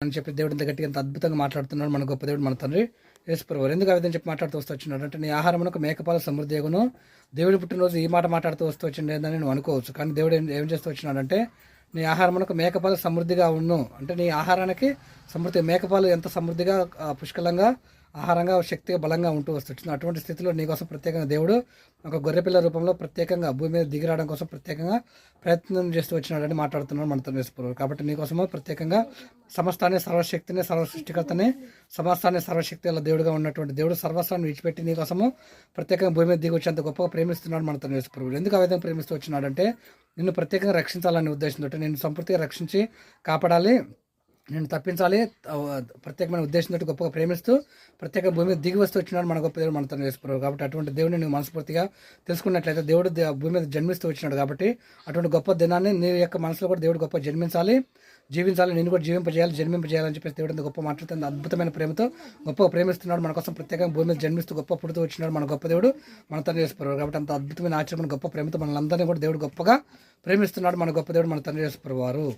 అని చెప్పి దేవుడు ఇంత గట్టిగా ఎంత అద్భుతంగా మాట్లాడుతున్నాడు మన గొప్ప దేవుడు మన తండ్రి యేసుప్రభువు. ఎందుకు ఆ విధంగా చెప్పి మాట్లాడుతూ వస్తూ వచ్చినాడు అంటే, నీ ఆహారమునకు మేకపాలు సమృద్ధి అగును. దేవుడి పుట్టినరోజు ఈ మాట మాట్లాడుతూ వస్తూ వచ్చింది ఏందని నువ్వు అనుకోవచ్చు. కానీ దేవుడు ఏం చేస్తూ వచ్చినాడంటే, నీ ఆహారమునకు మేకపాలు సమృద్ధిగా ఉన్ను అంటే, నీ ఆహారానికి సమృద్ధి మేకపాలు ఎంత సమృద్ధిగా పుష్కలంగా ఆహారంగా శక్తిగా బలంగా ఉంటూ వస్తుంది. అటువంటి స్థితిలో నీకోసం ప్రత్యేకంగా దేవుడు ఒక గొర్రెపిల్ల రూపంలో ప్రత్యేకంగా భూమి మీద దిగిరావడం కోసం ప్రత్యేకంగా ప్రయత్నం చేస్తూ వచ్చినాడని మాట్లాడుతున్నాడు మన తండ్రి యేసుప్రభువు. కాబట్టి నీకోసము ప్రత్యేకంగా సమస్తాన్ని సర్వశక్తిని సర్వసృష్టికర్తని సమస్తాన్ని సర్వశక్తి గల దేవుడుగా ఉన్నటువంటి దేవుడు సర్వస్వాన్ని విడిచిపెట్టి నీకోసము ప్రత్యేకంగా భూమి మీద దిగి వచ్చేంత గొప్పగా ప్రేమిస్తున్నాడు మన తండ్రి యేసుప్రభువు. ఎందుకు ఆ విధంగా ప్రేమిస్తూ వచ్చినాడంటే, నిన్ను ప్రత్యేకంగా రక్షించాలనే ఉద్దేశంతో, నేను సంపూర్తిగా రక్షించి కాపాడాలి, నేను తప్పించాలి ప్రత్యేకమైన ఉద్దేశంతో గొప్పగా ప్రేమిస్తూ ప్రత్యేక భూమి మీద దిగి వస్తూ వచ్చినాడు మన గొప్ప దేవుడు మన తండ్రి యేసుప్రభువు. కాబట్టి అటువంటి దేవుడిని నువ్వు మనస్ఫూర్తిగా తెలుసుకున్నట్లయితే, దేవుడు భూమి మీద జన్మిస్తూ వచ్చినాడు కాబట్టి అటువంటి గొప్ప దినాన్ని నీ యొక్క మనసులో కూడా దేవుడు గొప్ప జన్మించాలి, జీవించాలి, నేను కూడా జన్మింపజేయాలని చెప్పేసి దేవుడు గొప్ప మాట్లాడుతుంది. అద్భుతమైన ప్రేమతో గొప్పగా ప్రేమిస్తున్నాడు మన కోసం ప్రత్యేకంగా భూమి మీద జన్మిస్తూ గొప్ప పుడుతూ వచ్చినాడు మన గొప్ప దేవుడు మన తండ్రి యేసుప్రభువు. కాబట్టి అంత అద్భుతమైన ఆచరణ గొప్ప ప్రేమతో మనల్ని అందరినీ కూడా దేవుడు గొప్పగా ప్రేమిస్తున్నాడు మన గొప్ప దేవుడు మన తండ్రి యేసుప్రభువు వారు.